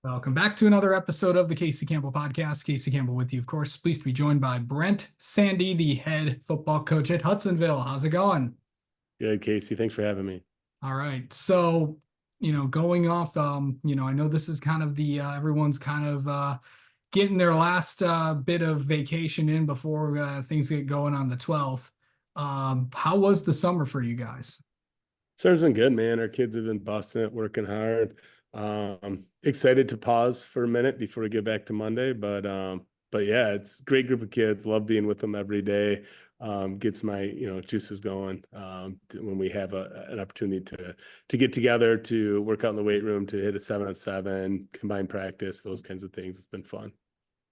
Welcome back to another episode of the Casey Campbell Podcast. Casey Campbell with you, of course. Pleased to be joined by Brent Sandee, the head football coach at Hudsonville. How's it going? Good, Casey. Thanks for having me. All right. So, going off, I know this is kind of the everyone's kind of getting their last bit of vacation in before things get going on the 12th. How was the summer for you guys? Summer's been good, man. Our kids have been busting it, working hard. Excited to pause for a minute before we get back to Monday, but yeah, it's a great group of kids. Love being with them every day. Gets my juices going when we have an opportunity to get together, to work out in the weight room, to hit a 7-on-7, combine practice, those kinds of things. It's been fun.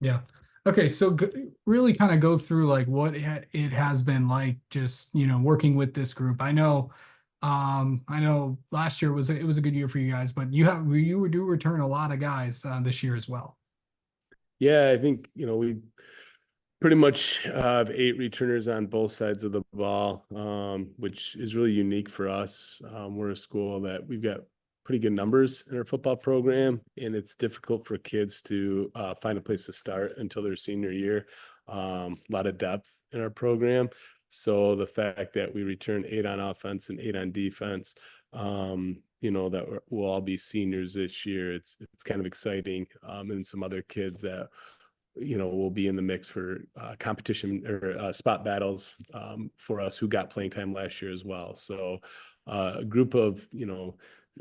Yeah. Okay, so really kind of go through like what it has been like just, working with this group. I know last year was a good year for you guys, but you do return a lot of guys this year as well. Yeah, I think we pretty much have 8 returners on both sides of the ball, which is really unique for us. We're a school that we've got pretty good numbers in our football program, and it's difficult for kids to find a place to start until their senior year. A lot of depth in our program. So the fact that we return 8 on offense and 8 on defense, that we'll all be seniors this year. It's kind of exciting. And some other kids that will be in the mix for competition or spot battles for us who got playing time last year as well. So a group of,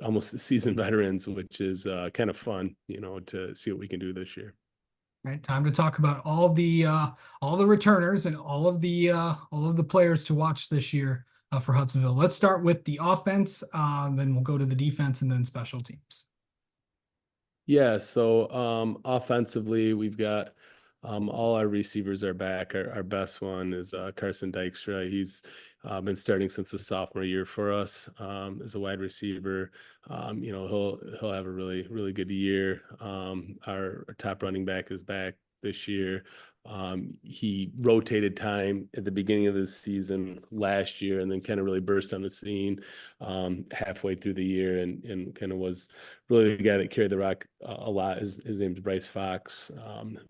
almost seasoned veterans, which is kind of fun, to see what we can do this year. Right, time to talk about all the returners and all of the players to watch this year for Hudsonville. Let's start with the offense, then we'll go to the defense and then special teams. Yeah, so offensively, we've got all our receivers are back. Our best one is Carson Dykstra. He's been starting since the sophomore year for us as a wide receiver. He'll have a really good year. Our top running back is back this year. He rotated time at the beginning of the season last year, and then kind of really burst on the scene halfway through the year, and kind of was really the guy that carried the rock a lot. His name's Bryce Fox,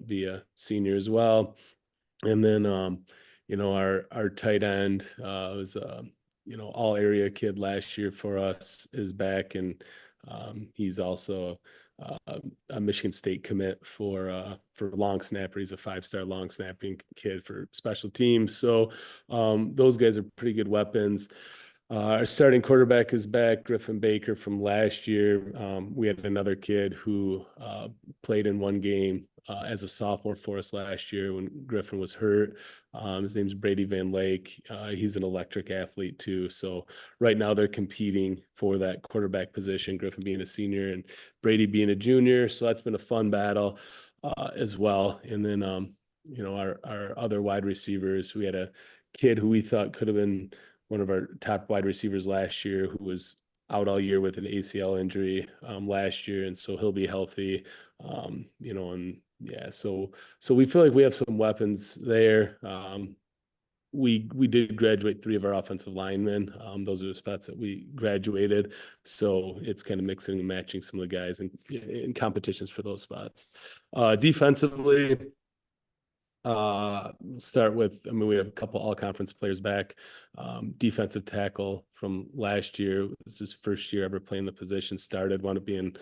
be a senior as well. And then our tight end was all area kid last year for us, is back, and he's also a Michigan State commit for long snapper. He's a 5-star long snapping kid for special teams. So those guys are pretty good weapons. Our starting quarterback is back, Griffin Baker from last year. We had another kid who played in one game as a sophomore for us last year when Griffin was hurt. His name's Brady Van Lake. He's an electric athlete too. So right now they're competing for that quarterback position, Griffin being a senior and Brady being a junior. So that's been a fun battle as well. And then, our other wide receivers, we had a kid who we thought could have been one of our top wide receivers last year, who was out all year with an ACL injury last year, and so he'll be healthy. And yeah, so we feel like we have some weapons there. We did graduate 3 of our offensive linemen. Those are the spots that we graduated, so it's kind of mixing and matching some of the guys in competitions for those spots. Defensively, start with, we have a couple all conference players back. Defensive tackle from last year, this is his first year ever playing the position, started, wound up being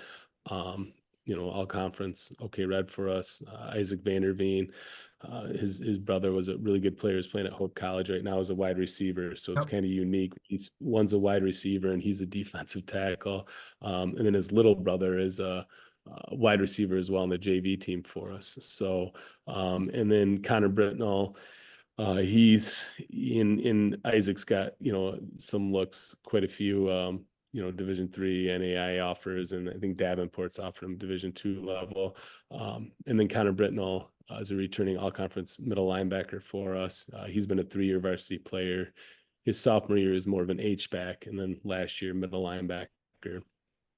all conference okay red for us. Isaac Vanderveen, his brother was a really good player, is playing at Hope College right now as a wide receiver, so it's Yep. kind of unique. One's a wide receiver and he's a defensive tackle, and then his little brother is a wide receiver as well on the JV team for us. So, and then Connor Britnell, he's in Isaac's got, some looks, quite a few, Division III NAI offers, and I think Davenport's offering him Division II level. And then Connor Britnell is a returning all-conference middle linebacker for us. He's been a 3-year varsity player. His sophomore year is more of an H-back, and then last year, middle linebacker.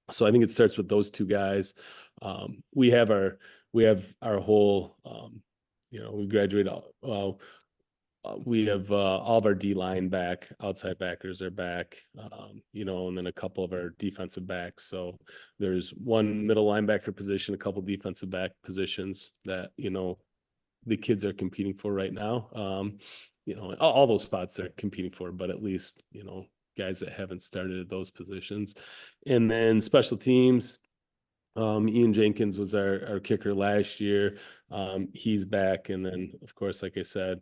So I think it starts with those 2 guys. We have our whole, we graduated. We have all of our D line back, outside backers are back, and then a couple of our defensive backs. So there's one middle linebacker position, a couple defensive back positions that, the kids are competing for right now. All those spots they're competing for, but at least, guys that haven't started at those positions. And then special teams, Ian Jenkins was our kicker last year. He's back. And then, of course, like I said,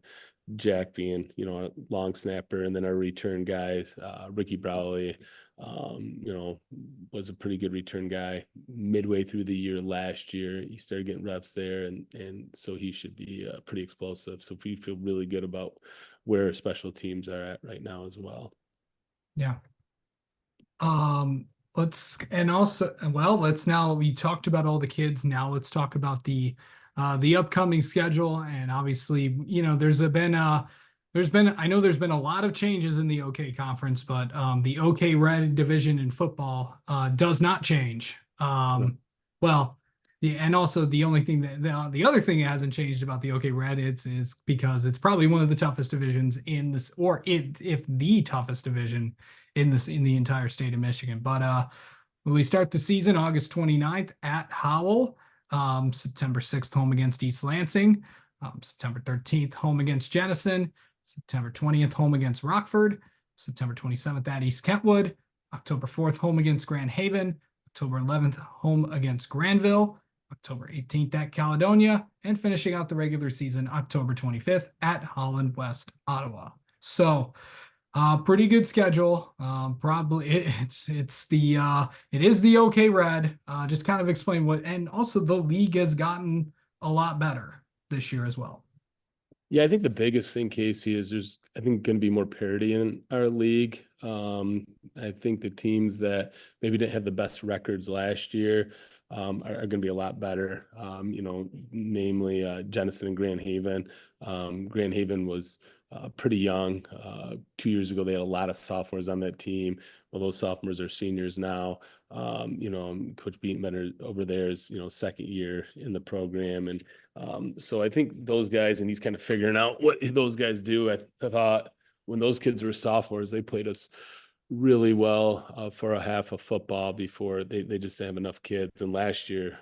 Jack being, a long snapper, and then our return guys, Ricky Browley, was a pretty good return guy midway through the year last year. He started getting reps there, and so he should be pretty explosive. So we feel really good about where special teams are at right now as well. Yeah. Um, let's now we talked about all the kids. Now let's talk about the upcoming schedule. And obviously, I know there's been a lot of changes in the OK conference, but the OK Red division in football does not change. Well, yeah, and also the only thing the other thing that hasn't changed about the OK Red is because it's probably one of the toughest divisions in this, or if the toughest division in the entire state of Michigan. But we start the season August 29th at Howell, September 6th home against East Lansing, September 13th home against Jenison, September 20th home against Rockford, September 27th at East Kentwood, October 4th home against Grand Haven, October 11th home against Granville, October 18th at Caledonia, and finishing out the regular season October 25th at Holland West, Ottawa. So pretty good schedule. Probably it is the OK Red. Just kind of explain what, and also the league has gotten a lot better this year as well. Yeah, I think the biggest thing, Casey, is there's, I think, going to be more parity in our league. I think the teams that maybe didn't have the best records last year are going to be a lot better. Namely Jenison and Grand Haven. Grand Haven was pretty young. 2 years ago, they had a lot of sophomores on that team. Well, those sophomores are seniors now. Coach Beatenbender over there is, second year in the program. And so I think those guys, and he's kind of figuring out what those guys do. I thought when those kids were sophomores, they played us really well for a half of football before they just didn't have enough kids. And last year,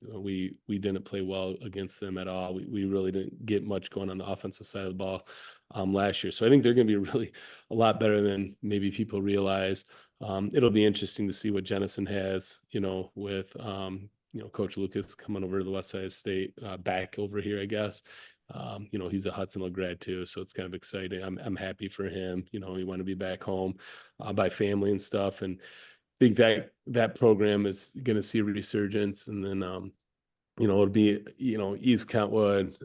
we didn't play well against them at all. We really didn't get much going on the offensive side of the ball last year. So I think they're going to be really a lot better than maybe people realize. It'll be interesting to see what Jenison has, with Coach Lucas coming over to the West Side of State, back over here, I guess. He's a Hudsonville grad too, so it's kind of exciting. I'm happy for him. He wanted to be back home by family and stuff, and I think that program is going to see a resurgence. And then it'll be, East Kentwood,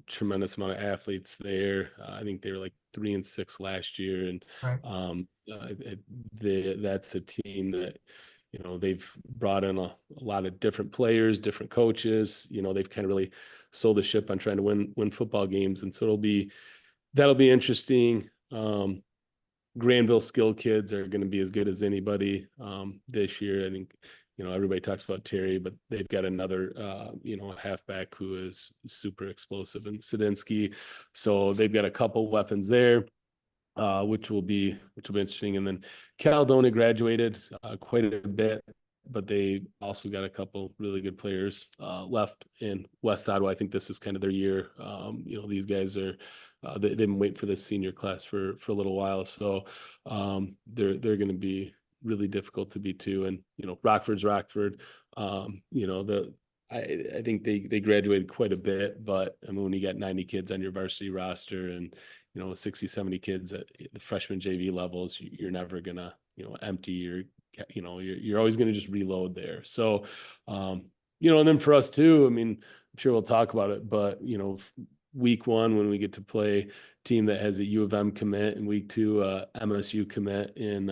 tremendous amount of athletes there. I think they were like 3-6 last year, and Right. that's a team that, they've brought in a lot of different players, different coaches. They've kind of really sold the ship on trying to win football games, and so that'll be interesting. Granville skill kids are going to be as good as anybody this year. I think, everybody talks about Terry, but they've got another, halfback who is super explosive, and Sadinsky. So they've got a couple weapons there, which will be interesting. And then Caledonia graduated quite a bit, but they also got a couple really good players left in West Ottawa. I think this is kind of their year. These guys are they've been waiting for this senior class for a little while, so they're going to be really difficult to beat too. And Rockford's Rockford. I think they graduated quite a bit, but I mean, when you got 90 kids on your varsity roster and 60, 70 kids at the freshman JV levels, you're never gonna empty you're always gonna just reload there. So and then for us too, I mean, I'm sure we'll talk about it, but week one, when we get to play a team that has a U of M commit, and week two, MSU commit, in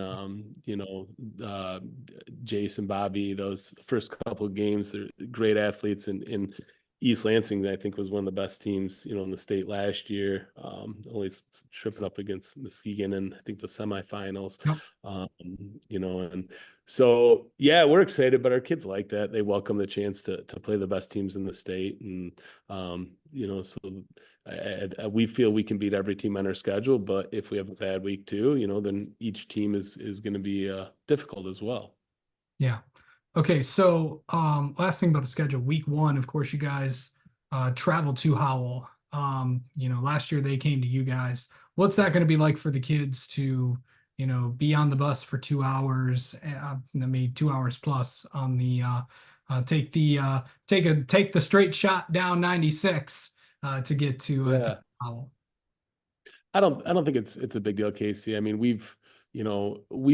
Jason, Bobby, those first couple of games, they're great athletes, and East Lansing, I think, was one of the best teams, in the state last year. Only tripping up against Muskegon in, I think, the semifinals. Yep. Um, and so yeah, we're excited, but our kids like that. They welcome the chance to play the best teams in the state, and so we feel we can beat every team on our schedule. But if we have a bad week too, then each team is going to be difficult as well. Yeah. Okay, so last thing about the schedule, week one, of course, you guys travel to Howell. Last year they came to you guys. What's that going to be like for the kids to, be on the bus for 2 hours, maybe 2 hours plus on the take the straight shot down 96 to get to Yeah. Howell. I don't think it's a big deal, Casey. I mean, we've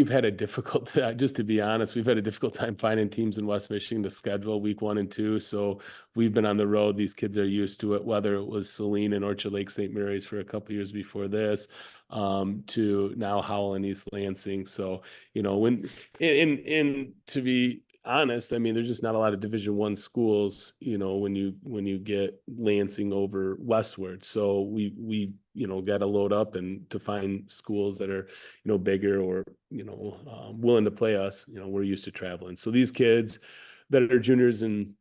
had a difficult just to be honest, we've had a difficult time finding teams in West Michigan to schedule week 1 and 2. So we've been on the road. These kids are used to it, whether it was Saline and Orchard Lake St. Mary's for a couple years before this, to now Howell and East Lansing. So, when in to be honest, I mean, there's just not a lot of Division I schools, when you get Lansing over westward. So we got to load up and to find schools that are, bigger or, willing to play us. We're used to traveling. So these kids that are juniors and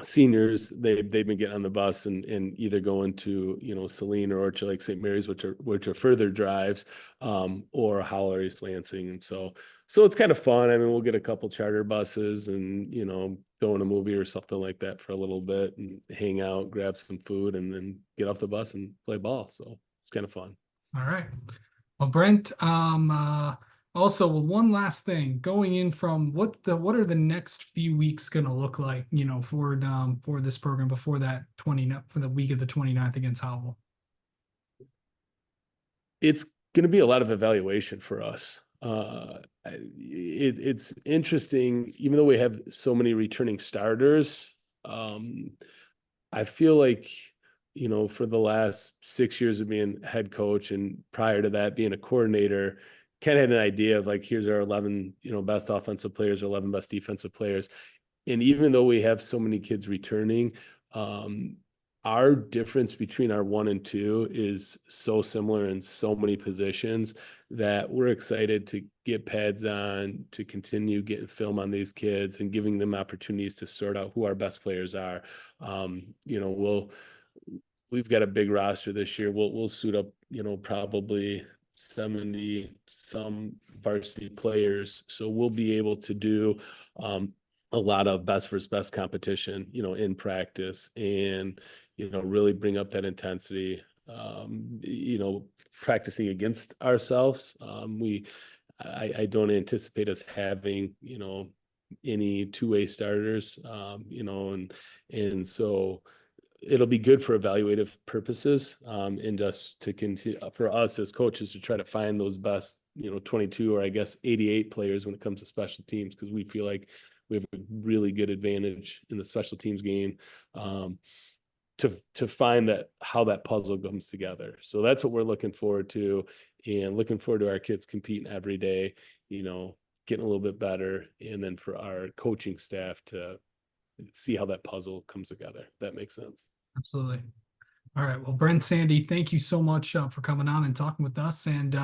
seniors, they've been getting on the bus and either going to, Saline or Orchard Lake St. Mary's, which are further drives, or Howell or East Lansing. And so it's kind of fun. I mean, we'll get a couple charter buses and, go in a movie or something like that for a little bit and hang out, grab some food, and then get off the bus and play ball. So it's kind of fun. All right. Well, Brent, also, well, one last thing, going in from what are the next few weeks going to look like, for this program before that for the week of the 29th against Howell? It's going to be a lot of evaluation for us. It's interesting, even though we have so many returning starters. I feel like, for the last 6 years of being head coach and prior to that being a coordinator, kind of had an idea of like, here's our 11, best offensive players, or 11 best defensive players. And even though we have so many kids returning, our difference between our 1 and 2 is so similar in so many positions that we're excited to get pads on, to continue getting film on these kids and giving them opportunities to sort out who our best players are. We've got a big roster this year. We'll suit up, probably 70 some varsity players. So we'll be able to do a lot of best versus best competition, in practice, and, really bring up that intensity, practicing against ourselves. I don't anticipate us having, any two-way starters, and so it'll be good for evaluative purposes, and just to continue for us as coaches to try to find those best, 22 or I guess 88 players when it comes to special teams, because we feel like we have a really good advantage in the special teams game, to find that how that puzzle comes together. So that's what we're looking forward to, and looking forward to our kids competing every day, getting a little bit better, and then for our coaching staff to see how that puzzle comes together. If that makes sense. Absolutely. All right. Well, Brent, Sandee, thank you so much for coming on and talking with us, and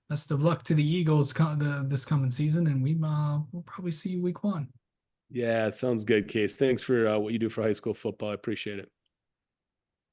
best of luck to the Eagles this coming season. And we'll probably see you week 1. Yeah, sounds good, Case. Thanks for what you do for high school football. I appreciate it.